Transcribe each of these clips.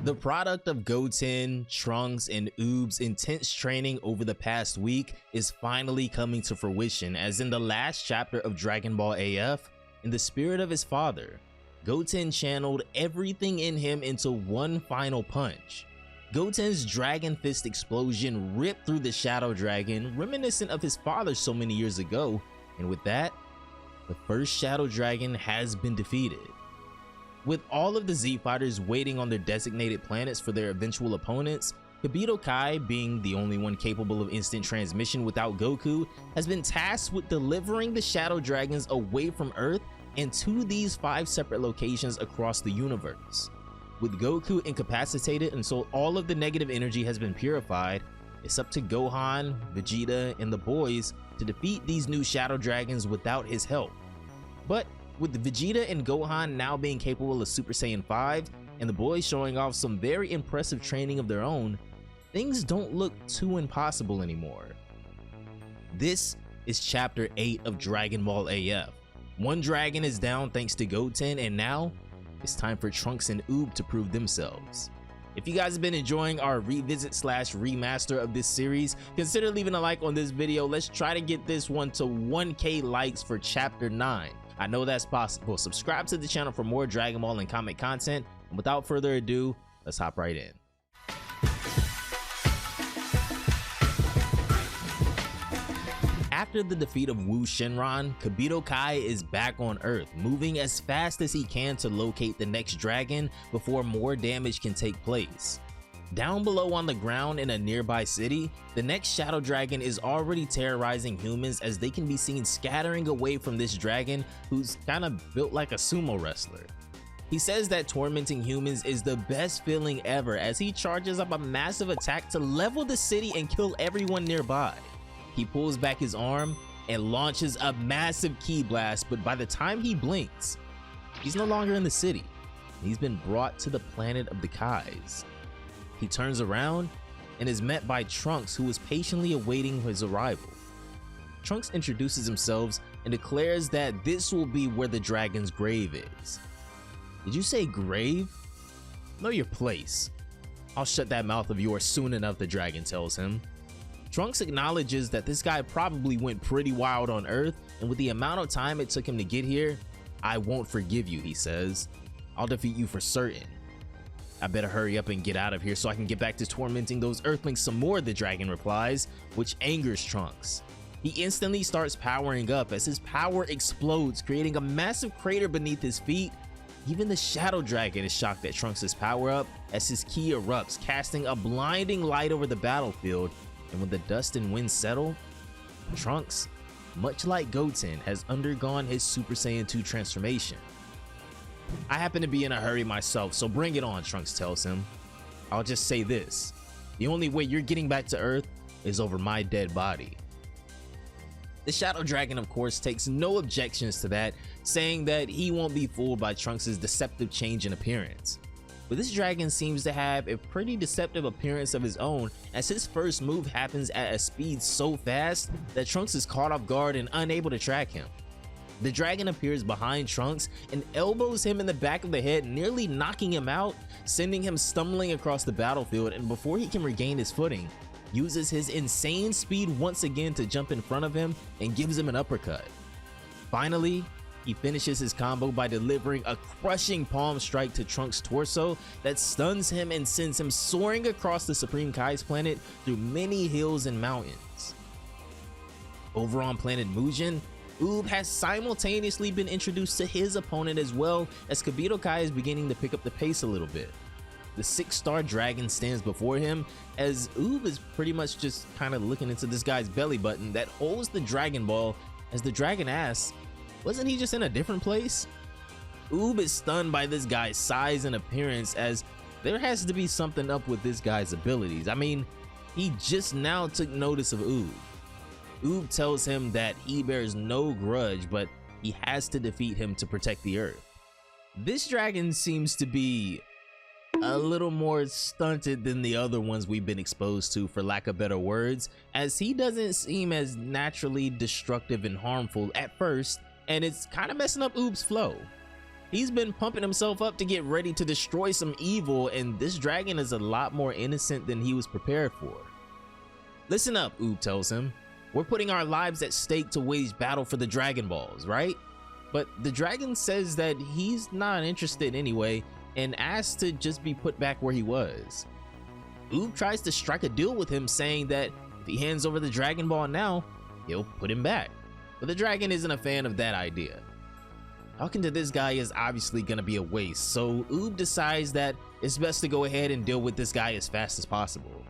The product of Goten, Trunks, and Oob's intense training over the past week is finally coming to fruition, as in the last chapter of Dragon Ball AF, in the spirit of his father, Goten channeled everything in him into one final punch. Goten's Dragon Fist explosion ripped through the Shadow Dragon, reminiscent of his father so many years ago, and with that, the first Shadow Dragon has been defeated. With all of the Z Fighters waiting on their designated planets for their eventual opponents, Kibito Kai, being the only one capable of instant transmission without Goku, has been tasked with delivering the Shadow Dragons away from Earth and to these 5 separate locations across the universe. With Goku incapacitated until all of the negative energy has been purified, it's up to Gohan, Vegeta, and the boys to defeat these new Shadow Dragons without his help. But with Vegeta and Gohan now being capable of Super Saiyan 5 and the boys showing off some very impressive training of their own, things don't look too impossible anymore. This is chapter 8 of Dragon Ball AF. One dragon is down thanks to Goten, and now it's time for Trunks and Oob to prove themselves. If you guys have been enjoying our revisit / remaster of this series, consider leaving a like on this video. Let's try to get this one to 1K likes for chapter 9. I know that's possible. Subscribe to the channel for more Dragon Ball and comic content, and without further ado, let's hop right in. After the defeat of Wu Shenron, Kibito Kai is back on Earth, moving as fast as he can to locate the next dragon before more damage can take place. Down below on the ground in a nearby city, the next Shadow Dragon is already terrorizing humans, as they can be seen scattering away from this dragon who's kinda built like a sumo wrestler. He says that tormenting humans is the best feeling ever, as he charges up a massive attack to level the city and kill everyone nearby. He pulls back his arm and launches a massive ki blast, but by the time he blinks, he's no longer in the city. He's been brought to the planet of the Kais. He turns around and is met by Trunks, who is patiently awaiting his arrival. Trunks introduces himself and declares that this will be where the dragon's grave is. Did you say grave? Know your place. I'll shut that mouth of yours soon enough, the dragon tells him. Trunks acknowledges that this guy probably went pretty wild on Earth, and with the amount of time it took him to get here, I won't forgive you, he says. I'll defeat you for certain. I better hurry up and get out of here so I can get back to tormenting those Earthlings some more, the dragon replies, which angers Trunks. He instantly starts powering up as his power explodes, creating a massive crater beneath his feet. Even the Shadow Dragon is shocked at Trunks' power up as his ki erupts, casting a blinding light over the battlefield. And when the dust and wind settle, Trunks, much like Goten, has undergone his Super Saiyan 2 transformation. I happen to be in a hurry myself, so bring it on, Trunks tells him. I'll just say this, the only way you're getting back to Earth is over my dead body. The Shadow Dragon, of course, takes no objections to that, saying that he won't be fooled by Trunks' deceptive change in appearance. But this dragon seems to have a pretty deceptive appearance of his own, as his first move happens at a speed so fast that Trunks is caught off guard and unable to track him. The dragon appears behind Trunks and elbows him in the back of the head, nearly knocking him out, sending him stumbling across the battlefield, and before he can regain his footing, uses his insane speed once again to jump in front of him and gives him an uppercut. Finally, he finishes his combo by delivering a crushing palm strike to Trunks' torso that stuns him and sends him soaring across the Supreme Kai's planet through many hills and mountains. Over on planet Mujin, Oob has simultaneously been introduced to his opponent, as well as Kibito Kai is beginning to pick up the pace a little bit. The 6-star dragon stands before him, as Oob is pretty much just kind of looking into this guy's belly button that holds the Dragon Ball, as the dragon asks, wasn't he just in a different place? Oob is stunned by this guy's size and appearance, as there has to be something up with this guy's abilities. I mean, he just now took notice of Oob. Oob tells him that he bears no grudge, but he has to defeat him to protect the Earth. This dragon seems to be a little more stunted than the other ones we've been exposed to, for lack of better words, as he doesn't seem as naturally destructive and harmful at first, and it's kind of messing up Oob's flow. He's been pumping himself up to get ready to destroy some evil, and this dragon is a lot more innocent than he was prepared for. Listen up, Oob tells him. We're putting our lives at stake to wage battle for the Dragon Balls, right? But the dragon says that he's not interested anyway and asks to just be put back where he was. Oob tries to strike a deal with him, saying that if he hands over the Dragon Ball now, he'll put him back. But the dragon isn't a fan of that idea. Talking to this guy is obviously gonna be a waste, so Oob decides that it's best to go ahead and deal with this guy as fast as possible.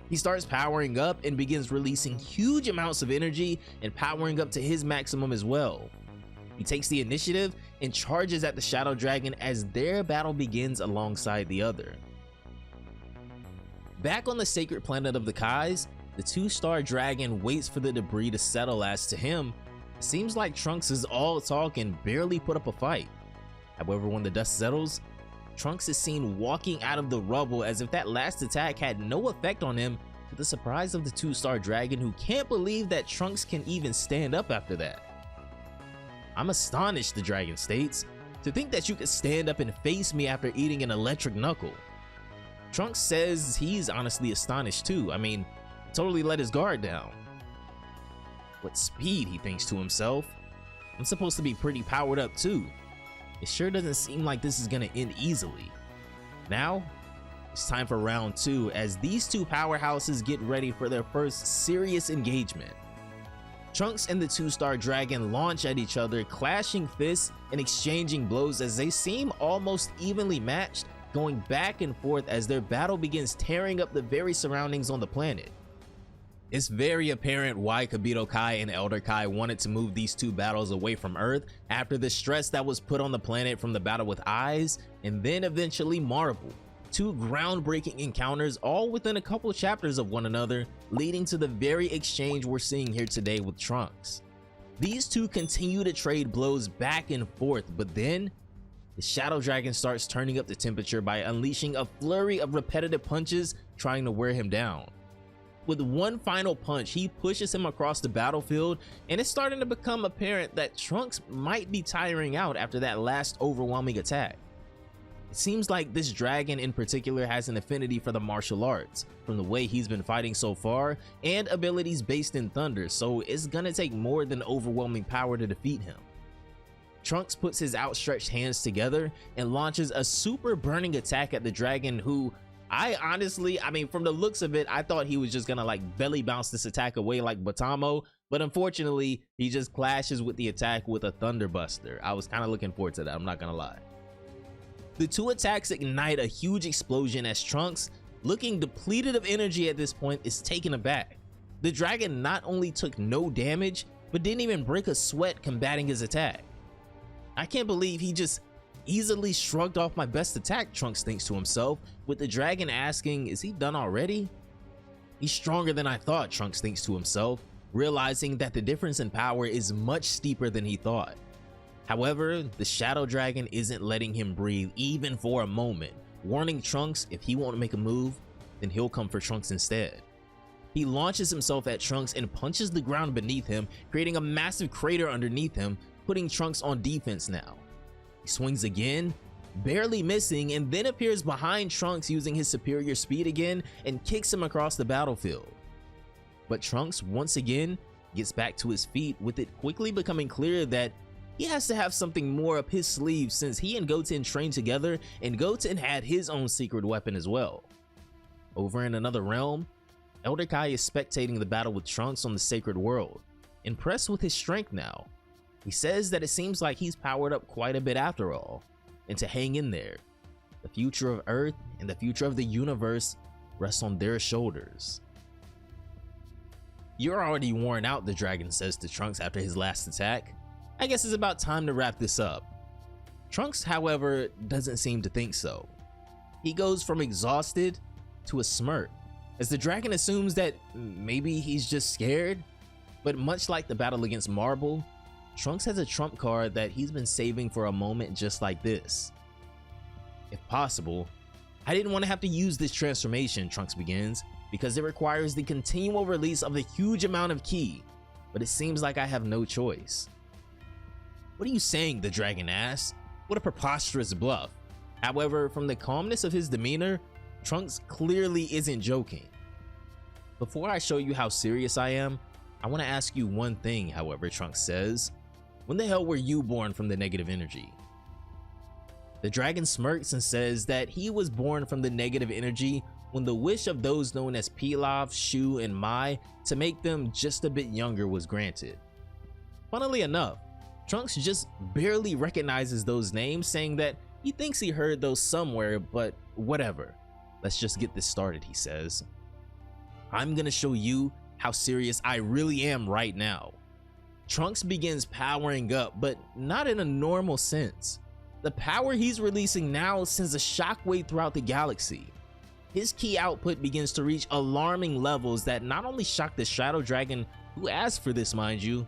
He starts powering up and begins releasing huge amounts of energy and powering up to his maximum as well. He takes the initiative and charges at the Shadow Dragon as their battle begins alongside the other. Back on the sacred planet of the Kais, the two-star dragon waits for the debris to settle, as to him, it seems like Trunks is all talk and barely put up a fight. However, when the dust settles, Trunks is seen walking out of the rubble as if that last attack had no effect on him, to the surprise of the two-star dragon, who can't believe that Trunks can even stand up after that. I'm astonished, the dragon states, to think that you could stand up and face me after eating an electric knuckle. Trunks says he's honestly astonished too. I mean, totally let his guard down. What speed, he thinks to himself. I'm supposed to be pretty powered up too. It sure doesn't seem like this is gonna end easily. Now, it's time for round 2 as these two powerhouses get ready for their first serious engagement. Trunks and the two-star dragon launch at each other, clashing fists and exchanging blows as they seem almost evenly matched, going back and forth as their battle begins tearing up the very surroundings on the planet. It's very apparent why Kibito Kai and Elder Kai wanted to move these two battles away from Earth after the stress that was put on the planet from the battle with Eyes and then eventually Marble. Two groundbreaking encounters all within a couple chapters of one another, leading to the very exchange we're seeing here today with Trunks. These two continue to trade blows back and forth, but then the Shadow Dragon starts turning up the temperature by unleashing a flurry of repetitive punches trying to wear him down. With one final punch, he pushes him across the battlefield, and it's starting to become apparent that Trunks might be tiring out after that last overwhelming attack. It seems like this dragon in particular has an affinity for the martial arts, from the way he's been fighting so far, and abilities based in thunder, so it's gonna take more than overwhelming power to defeat him. Trunks puts his outstretched hands together and launches a super burning attack at the dragon, who I mean, from the looks of it, I thought he was just gonna like belly bounce this attack away like Batamo, but unfortunately, he just clashes with the attack with a Thunderbuster. I was kind of looking forward to that, I'm not gonna lie. The two attacks ignite a huge explosion as Trunks, looking depleted of energy at this point, is taken aback. The dragon not only took no damage, but didn't even break a sweat combating his attack. I can't believe he just easily shrugged off my best attack, Trunks thinks to himself, with the dragon asking, is he done already? He's stronger than I thought, Trunks thinks to himself, realizing that the difference in power is much steeper than he thought. However, the Shadow Dragon isn't letting him breathe even for a moment, warning Trunks if he won't make a move, then he'll come for Trunks instead. He launches himself at Trunks and punches the ground beneath him, creating a massive crater underneath him, putting Trunks on defense now. He swings again, barely missing, and then appears behind Trunks using his superior speed again and kicks him across the battlefield. But Trunks once again gets back to his feet, with it quickly becoming clear that he has to have something more up his sleeve since he and Goten trained together and Goten had his own secret weapon as well. Over in another realm, Elder Kai is spectating the battle with Trunks on the Sacred World, impressed with his strength now. He says that it seems like he's powered up quite a bit after all, and to hang in there. The future of Earth and the future of the universe rests on their shoulders. You're already worn out, the dragon says to Trunks after his last attack. I guess it's about time to wrap this up. Trunks, however, doesn't seem to think so. He goes from exhausted to a smirk, as the dragon assumes that maybe he's just scared. But much like the battle against Marble, Trunks has a trump card that he's been saving for a moment just like this. If possible, I didn't want to have to use this transformation, Trunks begins, because it requires the continual release of a huge amount of ki, but it seems like I have no choice. What are you saying? The dragon asks. What a preposterous bluff. However, from the calmness of his demeanor, Trunks clearly isn't joking. Before I show you how serious I am, I want to ask you one thing, however, Trunks says. When the hell were you born from the negative energy? The dragon smirks and says that he was born from the negative energy when the wish of those known as Pilaf, Shu, and Mai to make them just a bit younger was granted. Funnily enough, Trunks just barely recognizes those names, saying that he thinks he heard those somewhere, but whatever. Let's just get this started, he says. I'm gonna show you how serious I really am right now. Trunks begins powering up, but not in a normal sense. The power he's releasing now sends a shockwave throughout the galaxy. His ki output begins to reach alarming levels that not only shock the Shadow Dragon, who asked for this mind you,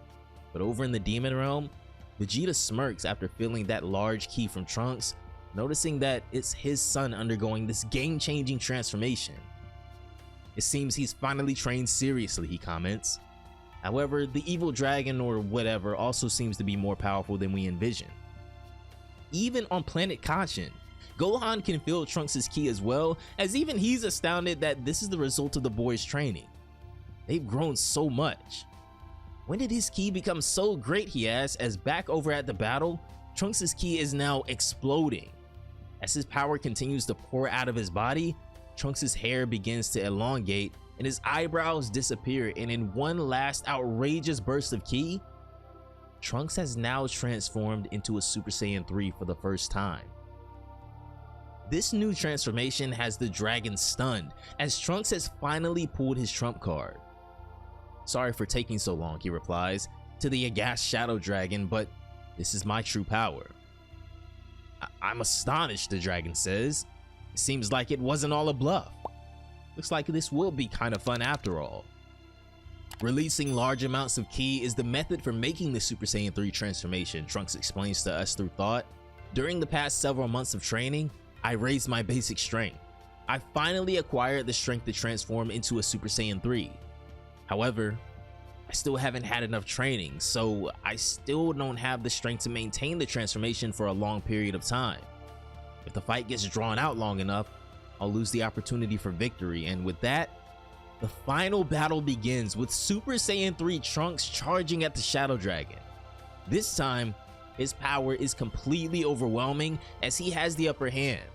but over in the Demon Realm, Vegeta smirks after feeling that large ki from Trunks, noticing that it's his son undergoing this game-changing transformation. It seems he's finally trained seriously, he comments. However, the evil dragon or whatever also seems to be more powerful than we envisioned. Even on planet Kashin, Gohan can feel Trunks' ki as well, as even he's astounded that this is the result of the boys' training. They've grown so much. When did his ki become so great, he asks, as back over at the battle, Trunks' ki is now exploding. As his power continues to pour out of his body, Trunks' hair begins to elongate and his eyebrows disappear, and in one last outrageous burst of ki, Trunks has now transformed into a Super Saiyan 3 for the first time. This new transformation has the dragon stunned, as Trunks has finally pulled his trump card. Sorry for taking so long, he replies to the aghast Shadow Dragon, but this is my true power. I'm astonished, the dragon says. It seems like it wasn't all a bluff. Looks like this will be kind of fun after all. Releasing large amounts of ki is the method for making the Super Saiyan 3 transformation, Trunks explains to us through thought. During the past several months of training, I raised my basic strength. I finally acquired the strength to transform into a Super Saiyan 3. However, I still haven't had enough training, so I still don't have the strength to maintain the transformation for a long period of time. If the fight gets drawn out long enough, I'll lose the opportunity for victory, and with that, the final battle begins with Super Saiyan 3 Trunks charging at the Shadow Dragon. This time, his power is completely overwhelming as he has the upper hand,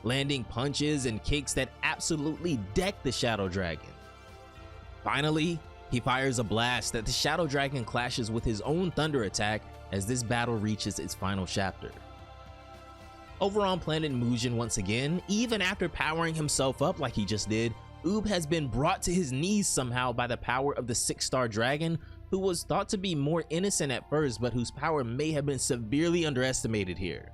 landing punches and kicks that absolutely deck the Shadow Dragon. Finally, he fires a blast that the Shadow Dragon clashes with his own thunder attack as this battle reaches its final chapter. Over on planet Mujin once again, even after powering himself up like he just did, Oob has been brought to his knees somehow by the power of the 6-star dragon, who was thought to be more innocent at first but whose power may have been severely underestimated here.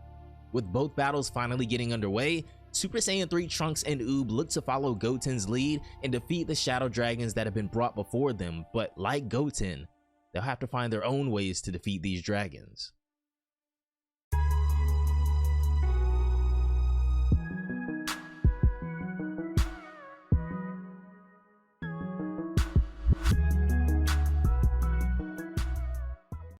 With both battles finally getting underway, Super Saiyan 3 Trunks and Oob look to follow Goten's lead and defeat the Shadow Dragons that have been brought before them, but like Goten, they'll have to find their own ways to defeat these dragons.